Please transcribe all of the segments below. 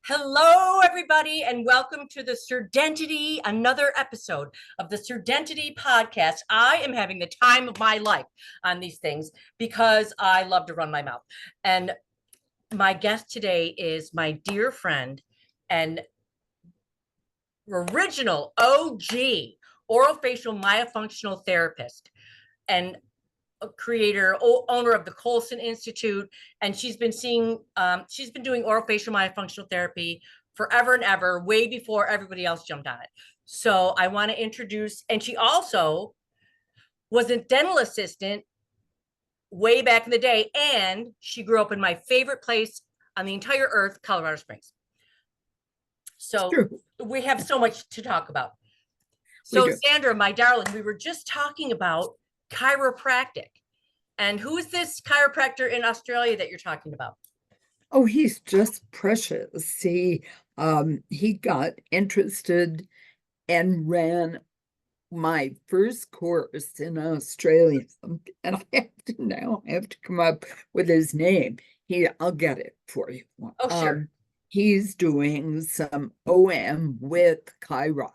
Hello, everybody, and welcome to the Serdentity, another episode of the Serdentity podcast. I am having the time of my life on these things because I love to run my mouth. And my guest today is my dear friend and original OG orofacial myofunctional therapist and creator, owner of the Coulson Institute, and she's been doing orofacial myofunctional therapy forever and ever, way before everybody else jumped on it. So I want to introduce, and she also was a dental assistant way back in the day, and she grew up in my favorite place on the entire earth, Colorado Springs. So we have so much to talk about. So Sandra, my darling, we were just talking about chiropractic. And who is this chiropractor in Australia that you're talking about? Oh, he's just precious. He got interested and ran my first course in Australia. And I have to come up with his name. I'll get it for you. Oh, sure. He's doing some OM with chiro,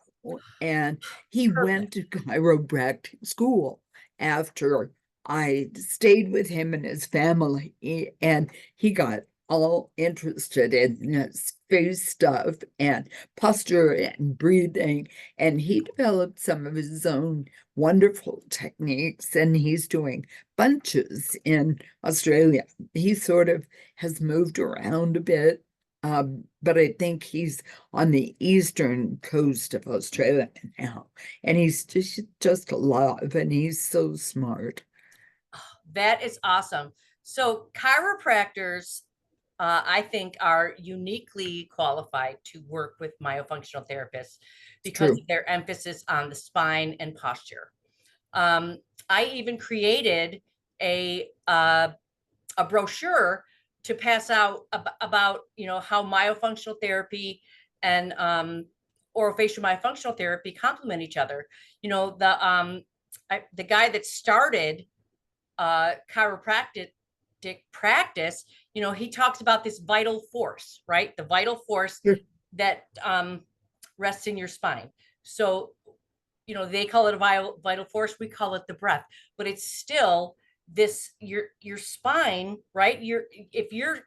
and he went to chiropractic school after I stayed with him and his family, and he got all interested in his face stuff and posture and breathing, and he developed some of his own wonderful techniques, and he's doing bunches in Australia. He sort of has moved around a bit, but I think he's on the eastern coast of Australia now, and he's just alive, and he's so smart. That is awesome. So chiropractors, I think, are uniquely qualified to work with myofunctional therapists because of their emphasis on the spine and posture. I even created a brochure to pass out about how myofunctional therapy and orofacial myofunctional therapy complement each other. The guy that started chiropractic practice, he talks about this vital force, right? The vital force that rests in your spine. So, they call it a vital force. We call it the breath, but it's still this, your spine, right? If you're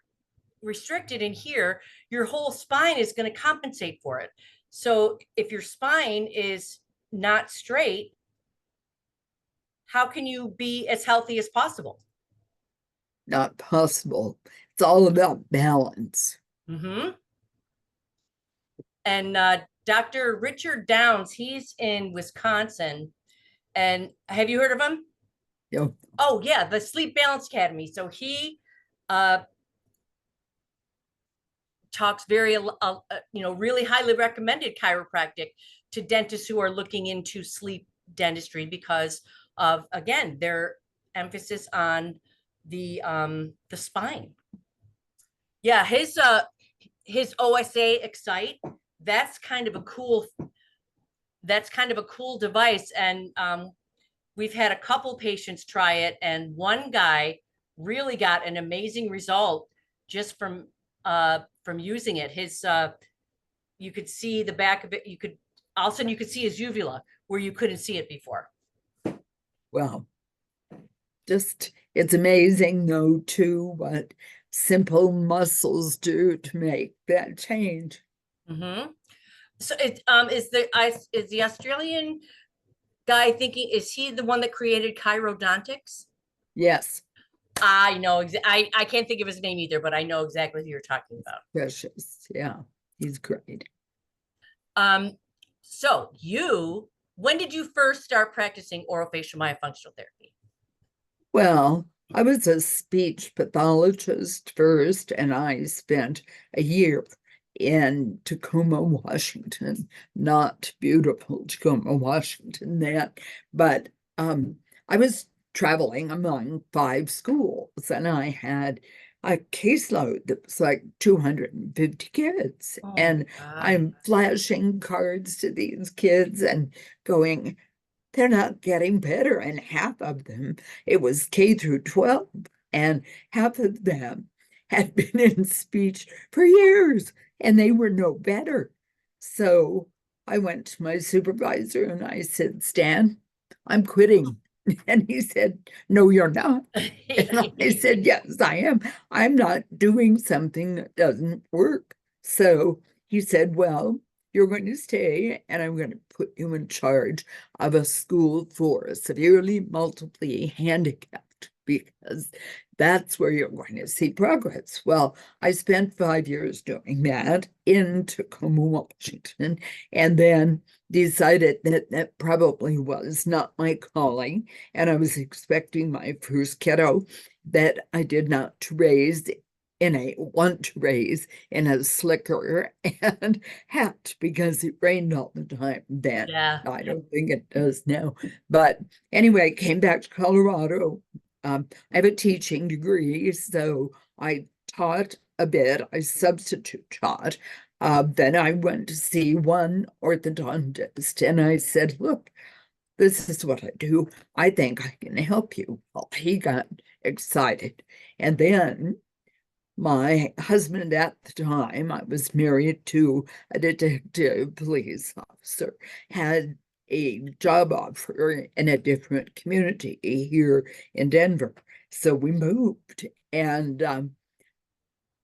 restricted in here, your whole spine is going to compensate for it. So if your spine is not straight, how can you be as healthy as possible? Not possible. It's all about balance. Mm-hmm. And Dr. Richard Downs, he's in Wisconsin. And have you heard of him? Yeah. Oh, yeah, the Sleep Balance Academy. So he talks really highly recommended chiropractic to dentists who are looking into sleep dentistry because of, again, their emphasis on the spine. Yeah, his OSA Excite, that's kind of a cool device. And we've had a couple patients try it, and one guy really got an amazing result just from using it. You could see the back of it. All of a sudden you could see his uvula where you couldn't see it before. Well, it's amazing though too what simple muscles do to make that change. Mm-hmm. So is the Australian guy thinking, is he the one that created chirodontics? Yes. I know. I can't think of his name either, but I know exactly who you're talking about. Precious. Yeah, he's great. So when did you first start practicing orofacial myofunctional therapy? Well, I was a speech pathologist first, and I spent a year in Tacoma, Washington, not beautiful Tacoma, Washington, but I was traveling among 5 schools, and I had a caseload that was like 250 kids. And I'm flashing cards to these kids and going, they're not getting better. And half of them, it was K through 12, and half of them had been in speech for years. and they were no better. So I went to my supervisor and I said, Stan, I'm quitting. And he said, no, you're not. And I said, yes, I am. I'm not doing something that doesn't work. So he said, well, you're going to stay and I'm going to put you in charge of a school for severely multiply handicapped, because that's where you're going to see progress. Well, I spent 5 years doing that in Tacoma, Washington, and then decided that that probably was not my calling. And I was expecting my first kiddo that I did not want to raise in a slicker and hat, because it rained all the time then. Yeah. I don't think it does now. But anyway, came back to Colorado. I have a teaching degree, so I taught a bit. I substitute taught. Then I went to see one orthodontist and I said, look, this is what I do. I think I can help you. Well, he got excited. And then my husband at the time, I was married to a detective police officer, had a job offer in a different community here in Denver. So we moved, and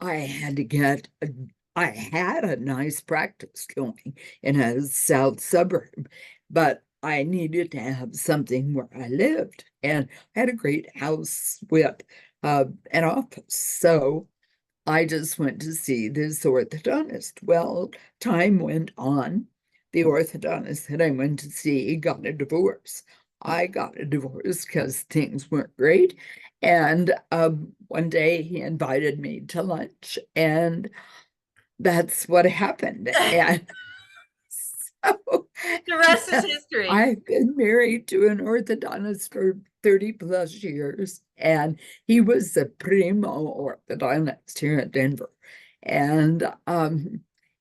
I had to get I had a nice practice going in a south suburb, but I needed to have something where I lived, and I had a great house with an office. So I just went to see this orthodontist. Well, time went on. The orthodontist that I went to see got a divorce. I got a divorce because things weren't great. And one day he invited me to lunch, and that's what happened. And so The rest is history. I've been married to an orthodontist for 30 plus years, and he was the primo orthodontist here in Denver. And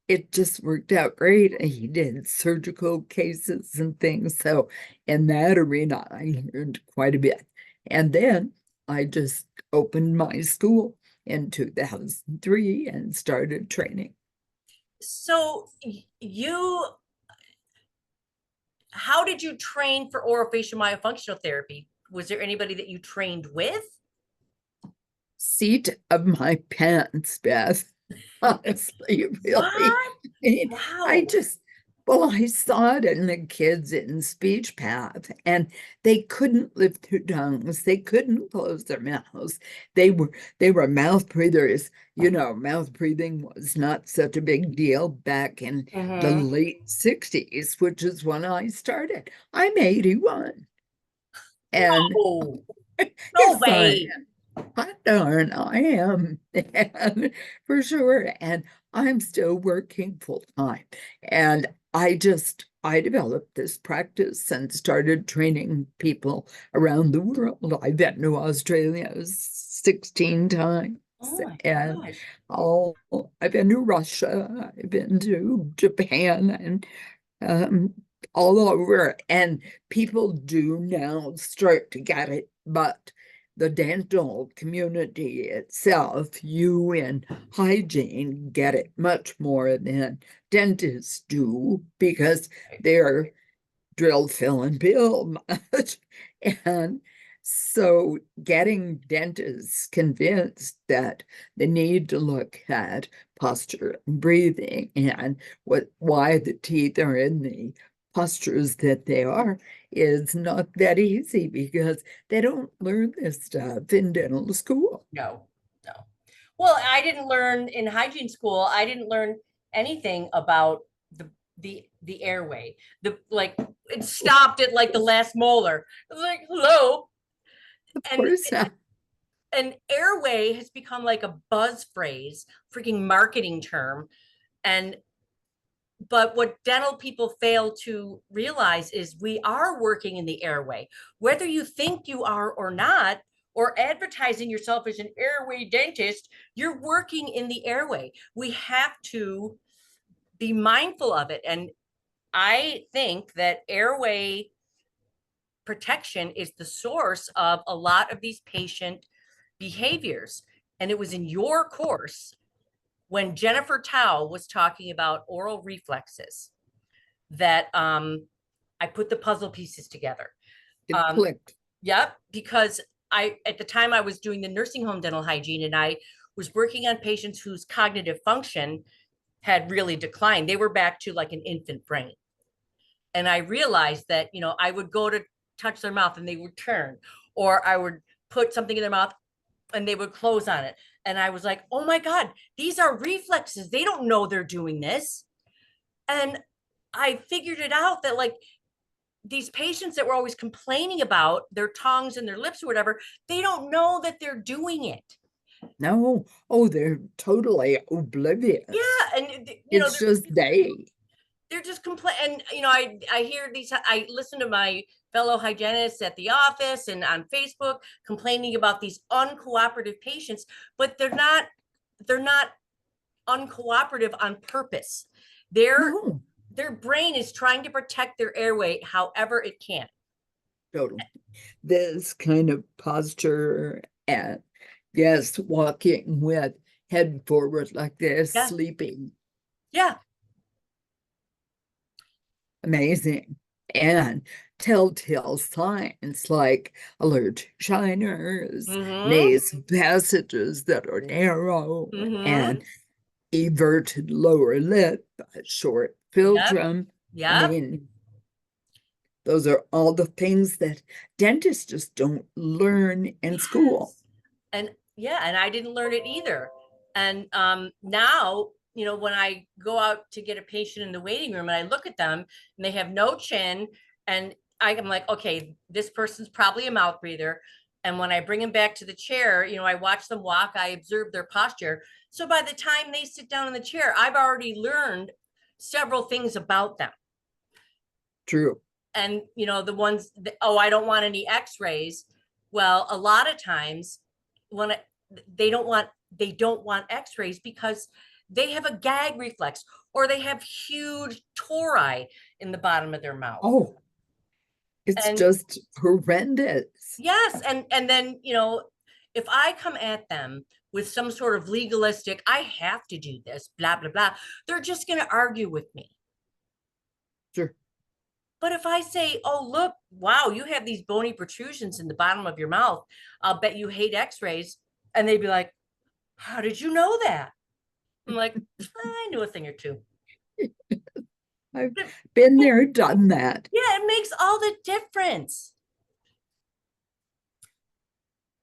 it just worked out great. He did surgical cases and things. So in that arena, I learned quite a bit. And then I just opened my school in 2003 and started training. So how did you train for orofacial myofunctional therapy? Was there anybody that you trained with? Seat of my pants, Beth. Honestly, really. I Wow. well, I saw it in the kids in speech path, and they couldn't lift their tongues. They couldn't close their mouths. They were mouth breathers. You know, mouth breathing was not such a big deal back in the late 60s, which is when I started. I'm 81. And No, no yes, way. hot darn, I am. And for sure. And I'm still working full time. And I developed this practice and started training people around the world. I've been to Australia 16 times. Oh my And gosh. I've been to Russia, I've been to Japan, and all over. And people do now start to get it, but the dental community itself, you in hygiene, get it much more than dentists do, because they're drill, fill, and bill much. And so getting dentists convinced that they need to look at posture and breathing and why the teeth are in the postures that they are is not that easy, because they don't learn this stuff in dental school. No, no. Well, I didn't learn in hygiene school. I didn't learn anything about the airway. The like it stopped at like the last molar. It was like, hello. Of And course, and airway has become like a buzz phrase, freaking marketing term. And but what dental people fail to realize is we are working in the airway, whether you think you are or not, or advertising yourself as an airway dentist, you're working in the airway. We have to be mindful of it. And I think that airway protection is the source of a lot of these patient behaviors. And it was in your course when Jennifer Tao was talking about oral reflexes that I put the puzzle pieces together. It clicked. Yep, because at the time I was doing the nursing home dental hygiene, and I was working on patients whose cognitive function had really declined. They were back to like an infant brain. And I realized that, I would go to touch their mouth and they would turn, or I would put something in their mouth and they would close on it. And I was like, oh my God, these are reflexes. They don't know they're doing this. And I figured it out that like these patients that were always complaining about their tongues and their lips or whatever, they don't know that they're doing it. No. Oh, they're totally oblivious. Yeah. And, it's just they're just and I hear these, I listen to my fellow hygienists at the office and on Facebook complaining about these uncooperative patients, but they're not uncooperative on purpose. No. Their brain is trying to protect their airway however it can. Totally. This kind of posture and yes, walking with head forward like this, Yeah. sleeping. Yeah. Amazing. And telltale signs like allergic shiners, nasal passages that are narrow, and everted lower lip, short philtrum. Yeah. I mean, those are all the things that dentists just don't learn in school. And yeah, and I didn't learn it either. And now, when I go out to get a patient in the waiting room and I look at them and they have no chin, and I'm like, okay, this person's probably a mouth breather. And when I bring them back to the chair, I watch them walk, I observe their posture. So by the time they sit down in the chair, I've already learned several things about them. True. And, the ones that, oh, I don't want any x-rays. Well, a lot of times when they don't want x-rays because they have a gag reflex or they have huge tori in the bottom of their mouth. Oh, it's just horrendous. Yes. And then, if I come at them with some sort of legalistic, I have to do this, blah, blah, blah, they're just going to argue with me. Sure. But if I say, oh, look, wow, you have these bony protrusions in the bottom of your mouth, I'll bet you hate x-rays. And they'd be like, how did you know that? I'm like, I knew a thing or two. I've been there, done that. Yeah, it makes all the difference.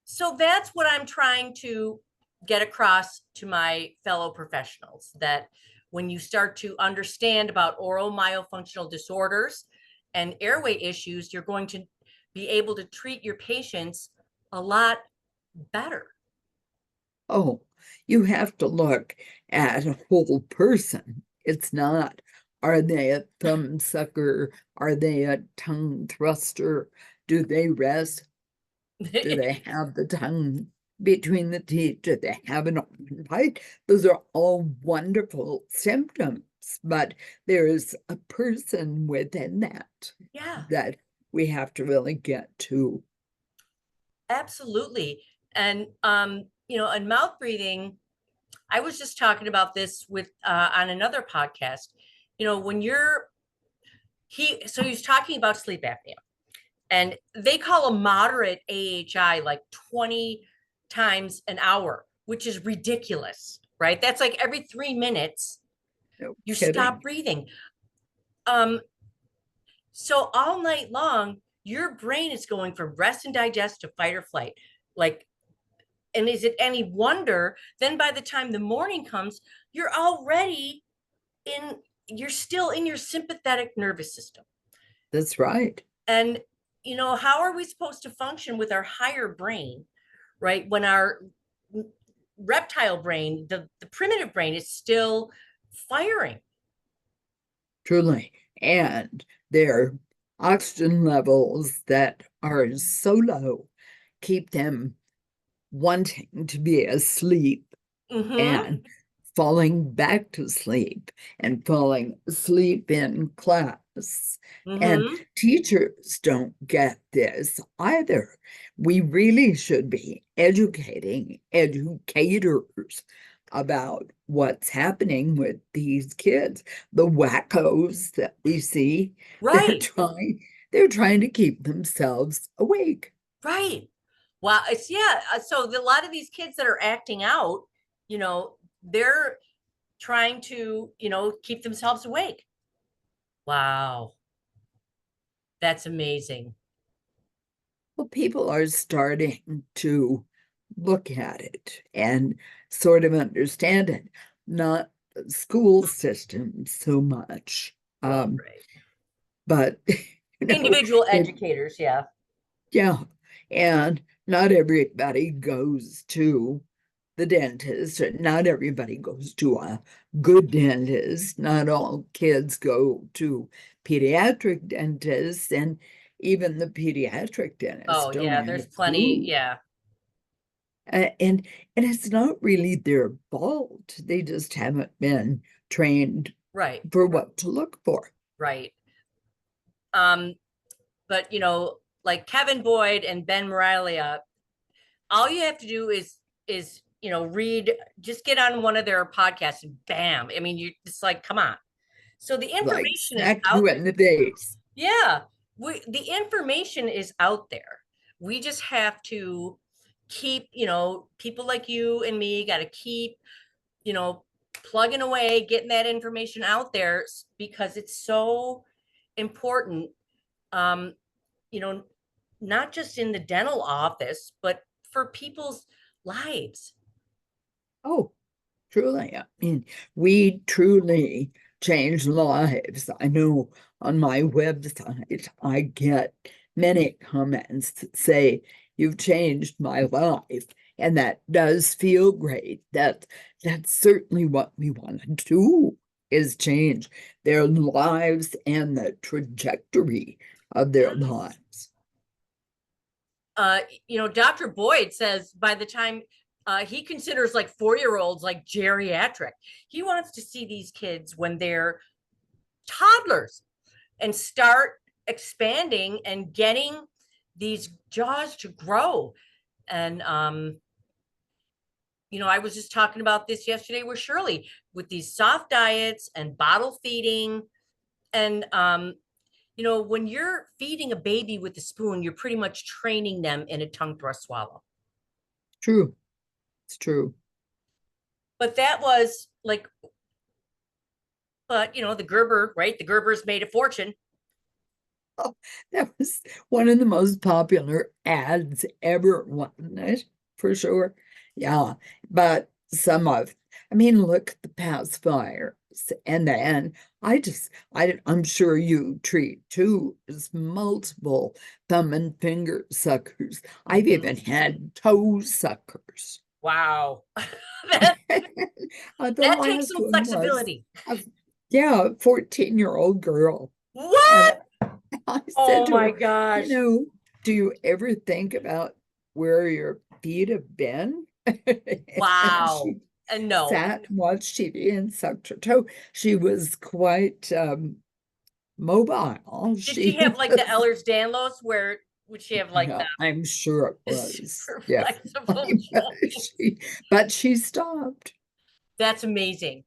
So that's what I'm trying to get across to my fellow professionals, that when you start to understand about oral myofunctional disorders and airway issues, you're going to be able to treat your patients a lot better. Oh, you have to look at a whole person. It's not, are they a thumb sucker? Are they a tongue thruster? Do they rest? Do they have the tongue between the teeth? Do they have an open bite? Those are all wonderful symptoms, but there's a person within that that we have to really get to. Absolutely. And, and mouth breathing, I was just talking about this with on another podcast, when he's talking about sleep apnea. And they call a moderate AHI like 20 times an hour, which is ridiculous, right? That's like every 3 minutes, you stop breathing. So all night long, your brain is going from rest and digest to fight or flight. Like, and is it any wonder then by the time the morning comes, you're still in your sympathetic nervous system. That's right. And how are we supposed to function with our higher brain, right? When our reptile brain, the primitive brain, is still firing. Truly. And their oxygen levels that are so low keep them wanting to be asleep and falling back to sleep and falling asleep in class. And teachers don't get this either. We really should be educating educators about what's happening with these kids, the wackos that we see. They're Right, trying, they're trying to keep themselves awake. right. Well, it's yeah. So a lot of these kids that are acting out, they're trying to, keep themselves awake. Wow, that's amazing. Well, people are starting to look at it and sort of understand it, not the school system so much. Well, right. But you know, Individual it educators, yeah. yeah, and not everybody goes to the dentist, or not everybody goes to a good dentist. Not all kids go to pediatric dentists, and even the pediatric dentists Oh, don't yeah, there's have plenty. food. Yeah, And it's not really their fault. They just haven't been trained right, for what to look for. right. Um, but like Kevin Boyd and Ben Moralia, all you have to do is read, just get on one of their podcasts and bam. I mean, you it's like, come on. So the Like information is smack out you there. in the face. Yeah, the information is out there. We just have to keep, people like you and me got to keep, you know, plugging away, getting that information out there because it's so important. Um, you know, not just in the dental office, but for people's lives. Oh, truly. I mean, we truly change lives. I know on my website, I get many comments that say, "You've changed my life." And that does feel great. That's certainly what we want to do, is change their lives and the trajectory of their Yes. lives. Dr. Boyd says by the time he considers like 4 year olds like geriatric, he wants to see these kids when they're toddlers and start expanding and getting these jaws to grow. And I was just talking about this yesterday with Shirley with these soft diets and bottle feeding. And when you're feeding a baby with a spoon, you're pretty much training them in a tongue thrust swallow. True. It's true. But that was like, but the Gerber, right? The Gerbers made a fortune. Oh, that was one of the most popular ads ever, wasn't it? For sure. Yeah. But I mean, look at the pacifiers. And then I'm sure you treat too, as multiple thumb and finger suckers. I've Mhm. even had toe suckers. Wow. that The that takes last some one was, flexibility. a, yeah, a 14-year-old girl. And What? I said Oh to my her, gosh. do you ever think about where your feet have been? And Wow. she And no. sat and watched TV and sucked her toe. She was quite mobile. Did she She have like the was, Ehlers-Danlos where would she have like yeah, I'm sure it the was super flexible definitely, joints? but she stopped. That's amazing.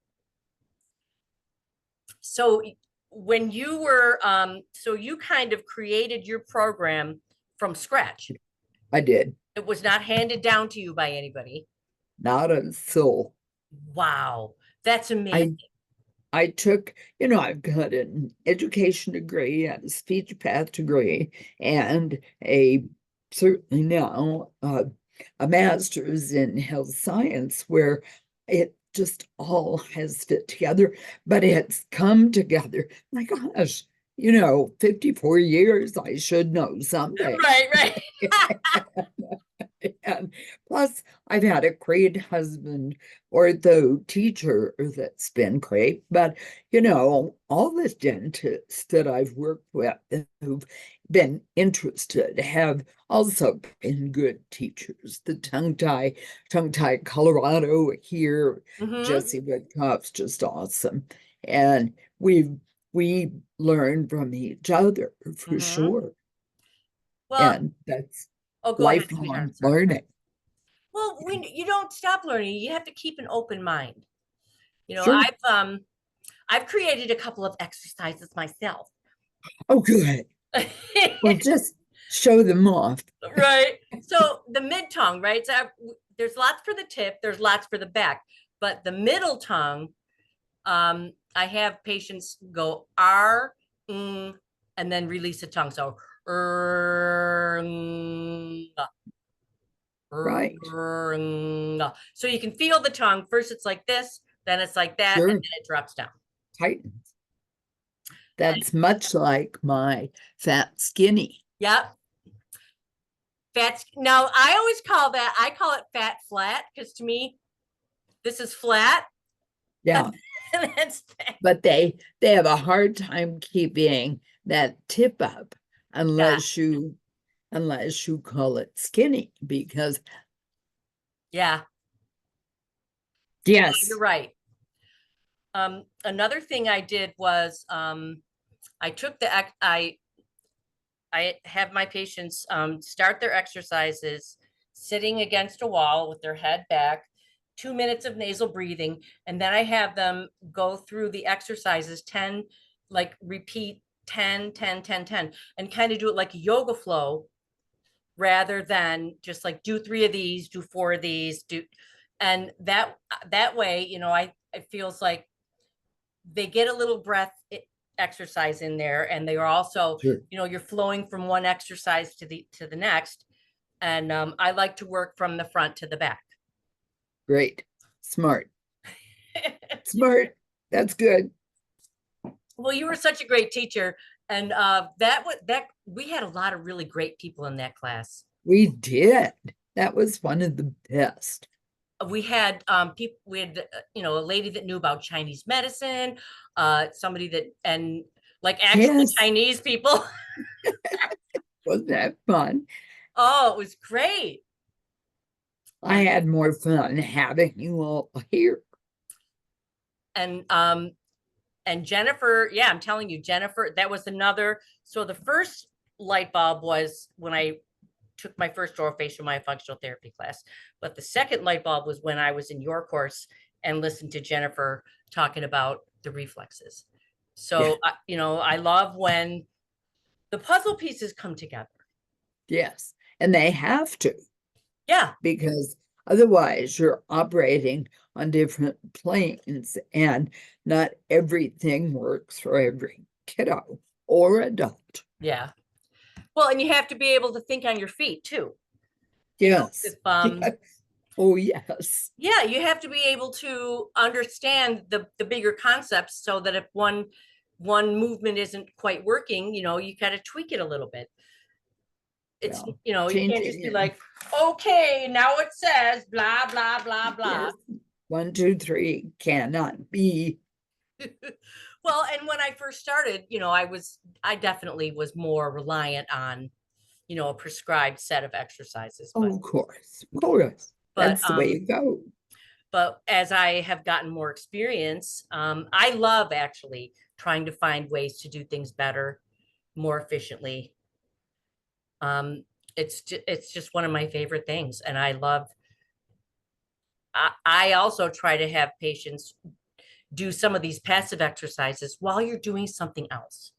So when you were so you kind of created your program from scratch. I did, It was not handed down to you by anybody. not a soul. Wow. That's amazing. I I took, I've got an education degree and a speech path degree and certainly now a master's in health science, where it just all has fit together, but it's come together. My gosh, 54 years, I should know something. Right, right. And plus, I've had a great husband, ortho teacher that's been great. But, all the dentists that I've worked with who've been interested have also been good teachers. The tongue tie Colorado here, Hmm. Jesse Whitcoff's just awesome. And we learn from each other for Hmm. sure. Well, And that's oh, go ahead, lifelong sweetheart. Sorry. learning. Well, when you don't stop learning, you have to keep an open mind. Sure. I've created a couple of exercises myself. Oh, good. Well, just show them off. Right. So the mid tongue, right? So there's lots for the tip, there's lots for the back, but the middle tongue, I have patients go R, and then release the tongue. So Right. so you can feel the tongue. First, it's like this, then it's like that, and Sure. then it drops down. Titans. That's much like my fat skinny. Yep. Fat. Now I call it fat flat because to me, this is flat. Yeah. And that's But they have a hard time keeping that tip up yeah. unless you call it skinny, because Yeah. You're yes. right. Another thing I did was I took the I have my patients start their exercises sitting against a wall with their head back, 2 minutes of nasal breathing, and then I have them go through the exercises 10, like repeat 10, 10, 10, 10, and kind of do it like a yoga flow rather than just like do 3 of these, do 4 of these, do, and that way, it feels like they get a little breath exercise in there, and they are also, Sure. you're flowing from one exercise to the next. And I like to work from the front to the back. Great. Smart. Smart. That's good. Well, you were such a great teacher, and that we had a lot of really great people in that class. We did. That was one of the best. We had people, we had a lady that knew about Chinese medicine, somebody that, and like actual Yes. Chinese people. Wasn't that fun? Oh, it was great. I had more fun having you all here. And Jennifer, yeah, I'm telling you, Jennifer, that was another. So the first light bulb was when I took my first orofacial myofunctional therapy class. But the second light bulb was when I was in your course and listened to Jennifer talking about the reflexes. So, I love when the puzzle pieces come together. Yes. And they have to, Yeah. because otherwise you're operating on different planes, and not everything works for every kiddo or adult. Yeah. Well, and you have to be able to think on your feet too. Yes. If, Oh, yes. yeah, you have to be able to understand the bigger concepts, so that if one movement isn't quite working, you got to tweak it a little bit. It's, you can't just be like, okay, now it says blah, blah, blah, blah. Yes. 1, 2, 3 cannot be. Well, and when I first started, I definitely was more reliant on, a prescribed set of exercises. Oh, of course. Of course. But That's the way it goes. but as I have gotten more experience, I love actually trying to find ways to do things better, more efficiently. It's just one of my favorite things, and I also try to have patients do some of these passive exercises while you're doing something else,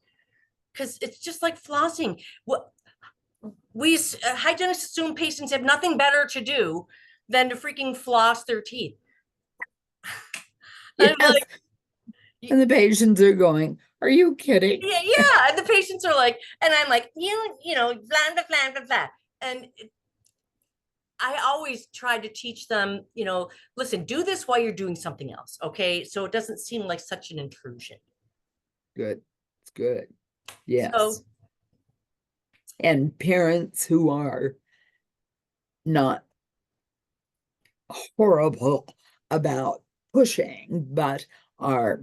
because it's just like flossing. What we hygienists assume patients have nothing better to do than to freaking floss their teeth. Yes. I'm like, And the patients are going, are you kidding? yeah. And the patients are like, and I'm like, blah, blah, blah, blah, blah. And I always try to teach them, listen, do this while you're doing something else. Okay. So it doesn't seem like such an intrusion. Good. It's good. Yes. So, and parents who are not horrible about pushing, but are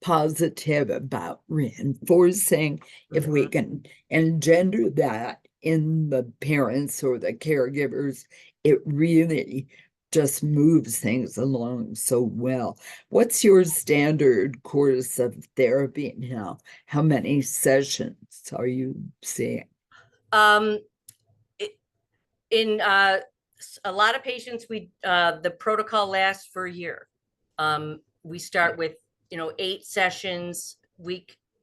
positive about reinforcing, if we can engender that in the parents or the caregivers, it really just moves things along so well. What's your standard course of therapy now? How many sessions are you seeing? um, in a lot of patients, the protocol lasts for a year. We start with, 8 sessions,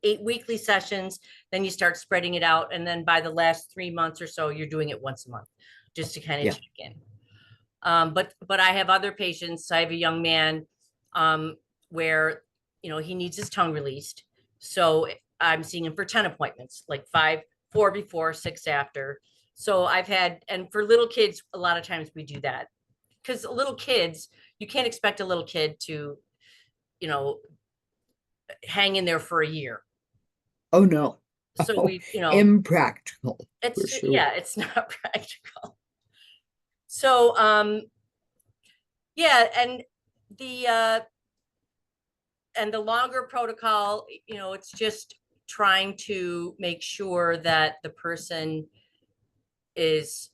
8 weekly sessions, then you start spreading it out. And then by the last 3 months or so, you're doing it once a month, just to kind of Yeah. check in. But I have other patients. I have a young man, where, he needs his tongue released. So I'm seeing him for 10 appointments, like 4 before, 6 after. So and for little kids, a lot of times we do that, because little kids, you can't expect a little kid to, you know, hang in there for a year. Oh no. So Oh, we, impractical for yeah, sure. it's not practical. So, yeah, the, uh, the longer protocol, it's just trying to make sure that the person is,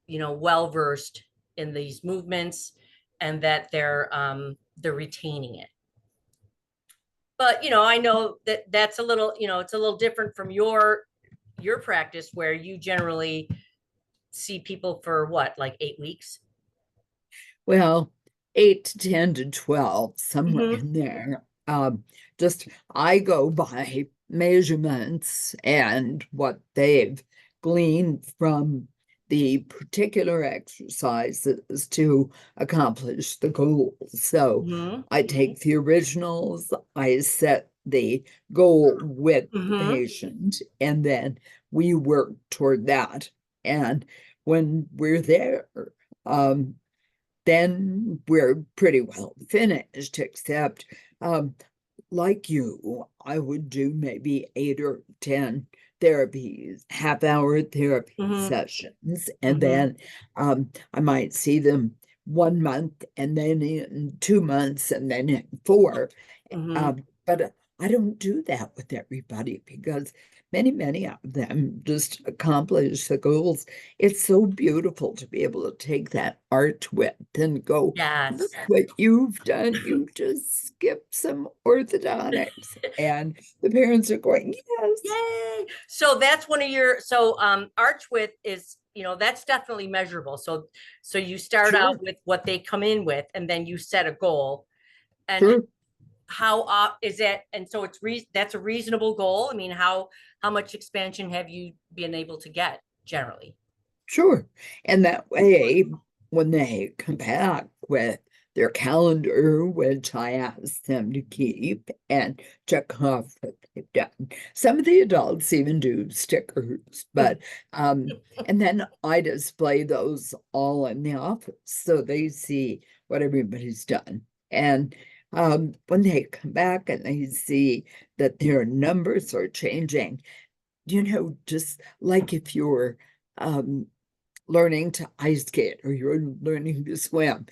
well versed in these movements, and that they're retaining it. But I know that that's a little, it's a little different from your practice, where you generally see people for what, like 8 weeks? Well, 8 to 10 to 12, somewhere Mm-hmm. in there. Just I go by measurements and what they've gleaned from the particular exercises to accomplish the goals. So Mm-hmm. I take the originals, I set the goal with the Mm-hmm. patient, and then we work toward that. And when we're there, um, then we're pretty well finished, except like you, I would do maybe 8 or 10 therapies, half-hour therapy Mm-hmm. sessions, and Mm-hmm. then I might see them 1 month, and then in 2 months, and then in four. Mm-hmm. But I don't do that with everybody, because many of them just accomplish the goals. It's so beautiful to be able to take that arch width and go, look Yes. what you've done. You just skipped some orthodontics. And the parents are going, yes. Yay. So that's one of your, arch width is, that's definitely measurable. So you start out Sure, with what they come in with, and then you set a goal. And sure. how is that? And so that's a reasonable goal. I mean, how much expansion have you been able to get generally? Sure. And that way, when they come back with their calendar, which I ask them to keep and check off what they've done. Some of the adults even do stickers, but and then I display those all in the office so they see what everybody's done. And when they come back and they see that their numbers are changing, just like if you're um learning to ice skate or you're learning to swim,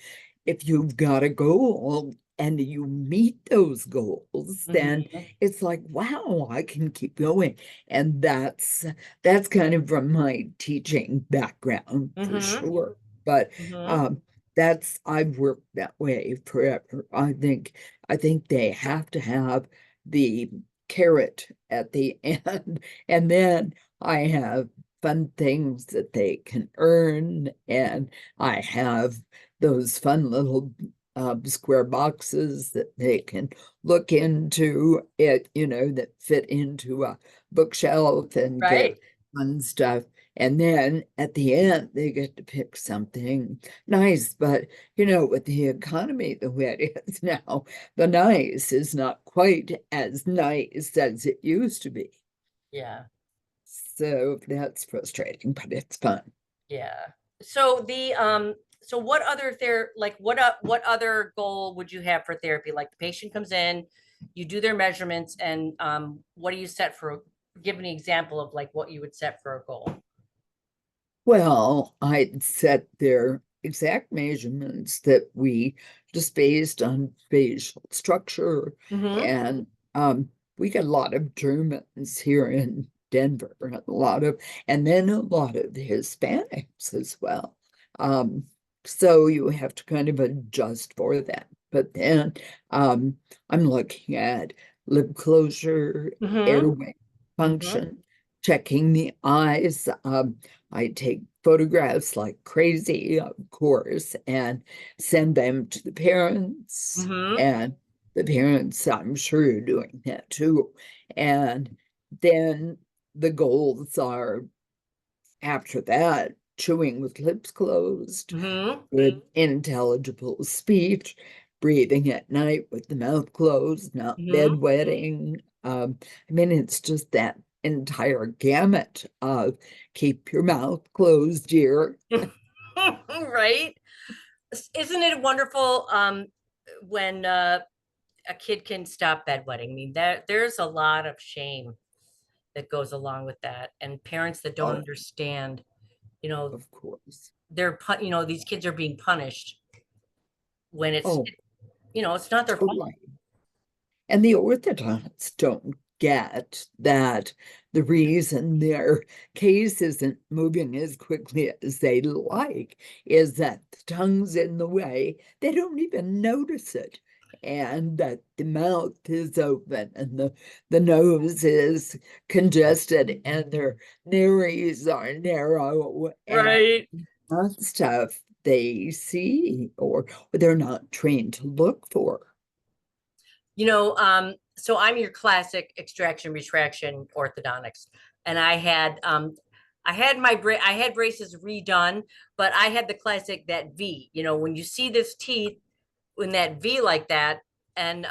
if you've got a goal and you meet those goals, then Mm-hmm. it's like, wow, I can keep going. And that's kind of from my teaching background for Mm-hmm. sure. But Mm-hmm. um that's I've worked that way forever. I think they have to have the carrot at the end, and then I have fun things that they can earn, and I have those fun little square boxes that they can look into it, that fit into a bookshelf and get Right. fun stuff. And then at the end, they get to pick something nice. But, with the economy the way it is now, the nice is not quite as nice as it used to be. Yeah. So that's frustrating, but it's fun. Yeah. So what other what other goal would you have for therapy? Like the patient comes in, you do their measurements, and what do you set for? Give an example of like what you would set for a goal. Well, I set their exact measurements that we just based on facial structure. Mm-hmm. And we get a lot of Germans here in Denver, and then a lot of Hispanics as well. Um, so you have to kind of adjust for that. But then I'm looking at lip closure, Mm-hmm. airway Mm-hmm. function, checking the eyes. I take photographs like crazy, of course, and send them to the parents. Mm-hmm. And the parents, I'm sure, are doing that too. And then the goals are, after that, chewing with lips closed, Mm-hmm. good intelligible speech, breathing at night with the mouth closed, not Mm-hmm. bedwetting. I mean, it's just that entire gamut of keep your mouth closed, dear. Right? Isn't it wonderful when a kid can stop bedwetting? I mean, there's a lot of shame that goes along with that, and parents that don't Oh, understand, you know, of course. these kids are being punished when Oh, it's not their fault. totally. And the orthodontists don't get that the reason their case isn't moving as quickly as they'd like is that the tongue's in the way. They don't even notice it. And that the mouth is open and the nose is congested and their nares are narrow and Right. that stuff they see or they're not trained to look for. So I'm your classic extraction retraction orthodontist, and I had braces redone, but I had the classic that V. When you see this teeth in that V like that, and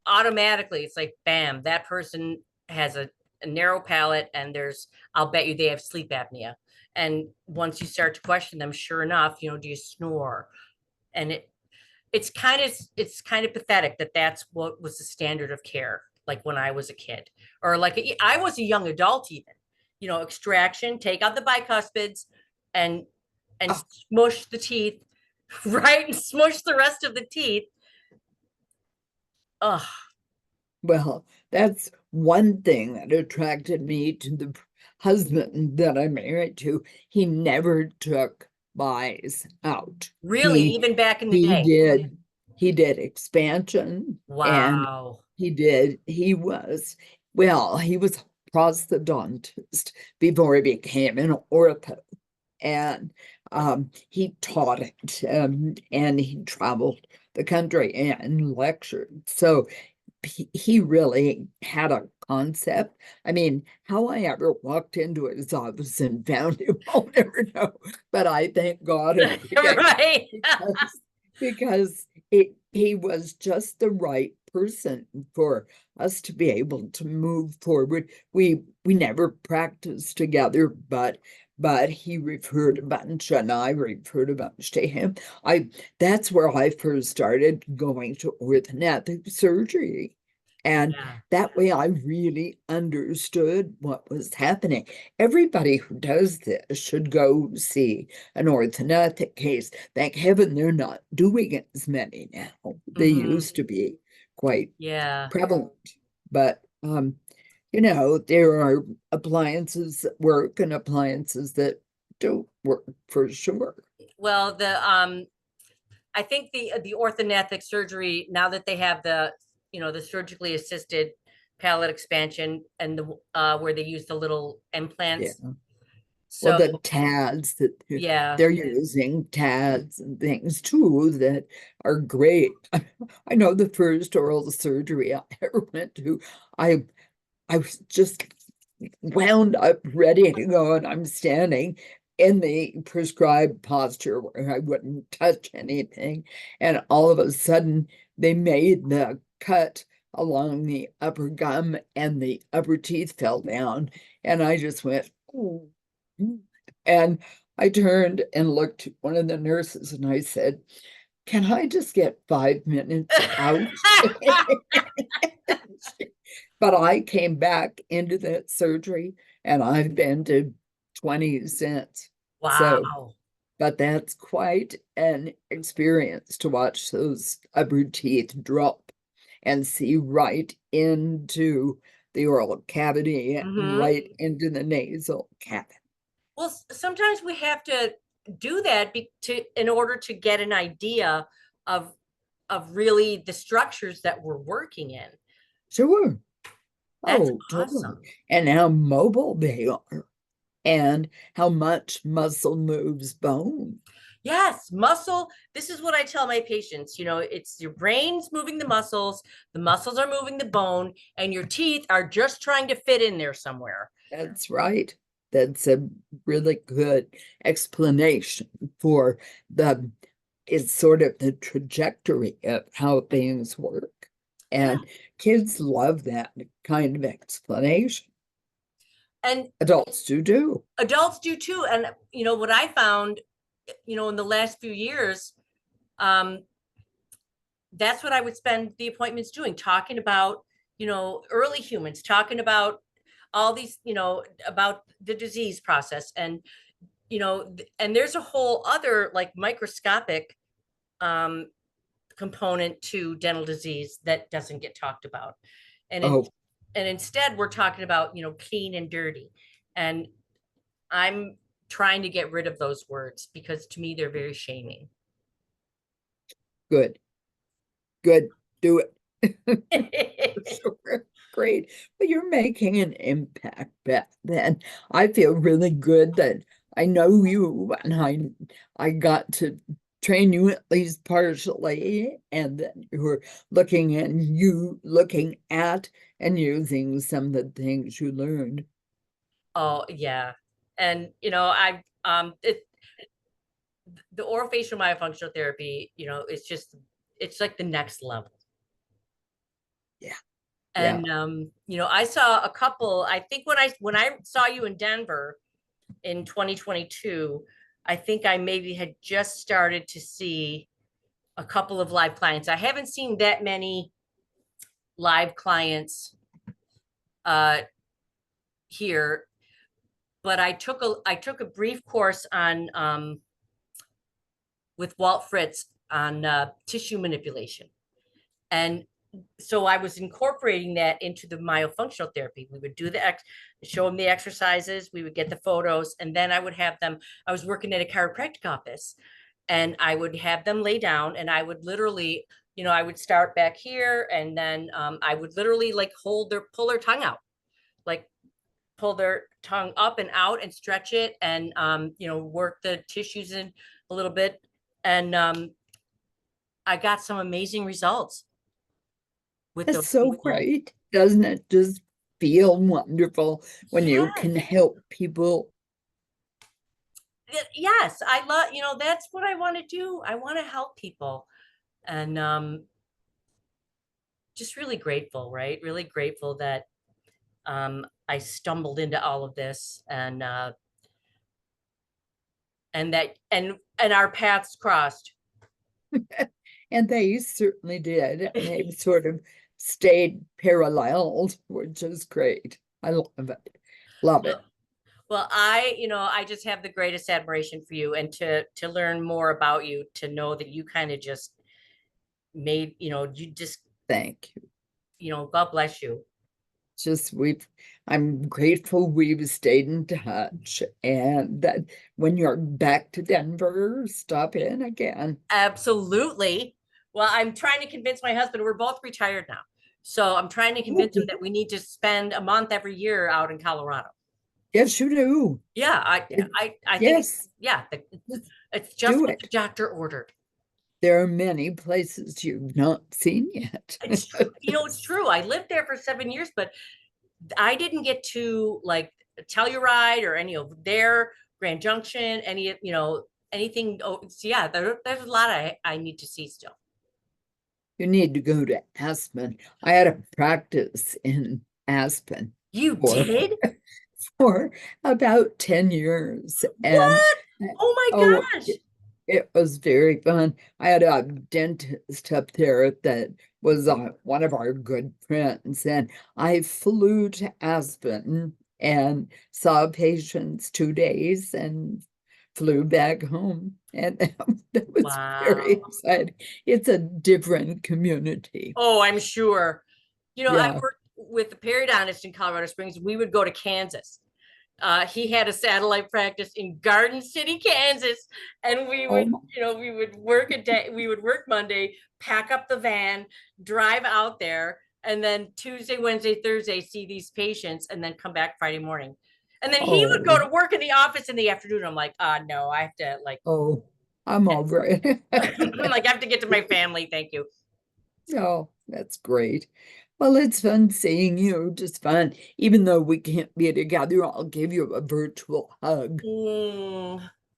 automatically it's like bam, that person has a narrow palate, and I'll bet you they have sleep apnea. And once you start to question them, sure enough, do you snore? And it's kind of pathetic that that's what was the standard of care, like when I was a kid, or like I was a young adult even. Extraction, take out the bicuspids, and Oh, smush the teeth, right, and smush the rest of the teeth. Ugh. well, that's one thing that attracted me to the husband that I married to. He never took buys out. Really, He even back in the he day? did he did expansion and Wow. he was prosthodontist before he became an ortho and he taught it and he traveled the country and lectured. So he really had a concept. I mean, how I ever walked into his office and found him, I'll never know. But I thank God in advance Right. because he was just the right person for us to be able to move forward. We never practiced together, but he referred a bunch and I referred a bunch to him. That's where I first started going to orthodontic surgery. And Yeah. that way I really understood what was happening. Everybody who does this should go see an orthodontic case. Thank heaven they're not doing as many now. They Hmm. used to be quite Yeah. prevalent. But there are appliances that work and appliances that don't work for sure. Well, I think the orthodontic surgery, now that they have the surgically assisted palate expansion, and the where they use the little Yeah. implants. Well, So the TADs that yeah. they're using TADs and things too that are great. I know the first oral surgery I ever went to, I I was just wound up, ready to go, and I'm standing in the prescribed posture where I wouldn't touch anything. And all of a sudden, they made the cut along the upper gum, and the upper teeth fell down. And I just went, "Ooh." And I turned and looked at one of the nurses and I said, "Can I just get 5 minutes out?" But I came back into that surgery and I've been to 20 since. So, Wow. but that's quite an experience to watch those upper teeth drop and see right into the oral cavity and Hmm. right into the nasal cavity. Well, sometimes we have to do that in order to get an idea of really the structures that we're working in. Sure. That's Oh, totally. awesome. And how mobile they are. and how much muscle moves bone. Yes, muscle. This is what I tell my patients. It's your brain's moving the muscles are moving the bone, and your teeth are just trying to fit in there somewhere. That's right. That's a really good explanation for the it's sort of the trajectory of how things work. Yeah. And kids love that kind of explanation. And Adults do too. adults do too. And what I found, in the last few years, um, that's what I would spend the appointments doing, talking about, early humans, talking about all these, about the disease process. And, and there's a whole other like microscopic um, component to dental disease that doesn't get talked about. And in, Oh, and instead we're talking about, clean and dirty. And I'm trying to get rid of those words because to me they're very shaming. good. Good. Do it. Sure. Great. But you're making an impact, Beth. Then I feel really good that I know you and I got to train you at least partially, and that you're looking at and using some of the things you learned. Oh yeah. And the orofacial myofunctional therapy, it's like the next level. Yeah. Yeah. And I saw a couple, I think when I saw you in Denver in 2022, I think I maybe had just started to see a couple of live clients. I haven't seen that many live clients uh here, but I took a brief course on with Walt Fritz on tissue manipulation. And so I was incorporating that into the myofunctional therapy. We would do show them the exercises, we would get the photos, and then I would have them. I was working at a chiropractic office, and I would have them lay down, and I would literally, I would start back here, and then I would literally like pull their tongue out, like pull their tongue up and out and stretch it, and work the tissues in a little bit, and I got some amazing results with That's those so people. great. Doesn't it just feel wonderful when you Yes. can help people? Yes, I love, that's what I want to do. I want to help people. And just really grateful, right? Really grateful that I stumbled into all of this, and our paths crossed. And they certainly did. And they've sort of stayed paralleled, which is great. I love it. Love Well, it. well, I just have the greatest admiration for you, and to learn more about you, to know that you kind of just made, you just, Thank you. God bless you. Just I'm grateful we've stayed in touch and that when you're back to Denver, stop in again. Absolutely. Well, I'm trying to convince my husband, we're both retired now. So I'm trying to Oh, convince him that we need to spend a month every year out in Colorado. yes, you do. Yeah, It- I think yes, yeah, just it's just do what the it. doctor ordered. There are many places you've not seen yet. It's true. It's true. I lived there for 7 years, but I didn't get to like Telluride or any of their Grand Junction, anything. Oh, so yeah, there's a lot I need to see still. You need to go to Aspen. I had a practice in Aspen You for did? for about 10 years. And What? Oh oh, my gosh. it was very fun. I had a dentist up there that was one of our good friends, and I flew to Aspen and saw patients 2 days and flew back home. And that was very Wow. exciting. It's a different community. Oh, I'm sure. I Yeah. worked with the periodontist in Colorado Springs. We would go to Kansas. He had a satellite practice in Garden City, Kansas, and Oh, we would work a day. We would work Monday, pack up the van, drive out there, and then Tuesday, Wednesday, Thursday, see these patients, and then come back Friday morning. And then he would go Oh, to work in the office in the afternoon. I'm like, no, I have to like, oh, I'm over it. I'm like, I have to get to my family. Thank you. Oh, that's great. Well, it's fun seeing you, just fun. Even though we can't be together, I'll give you a virtual hug.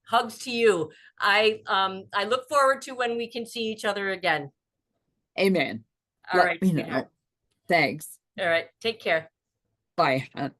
Hugs to you. I look forward to when we can see each other again. Amen. All Let right, me sweetheart. know. Thanks. All right, take care. Bye, hon.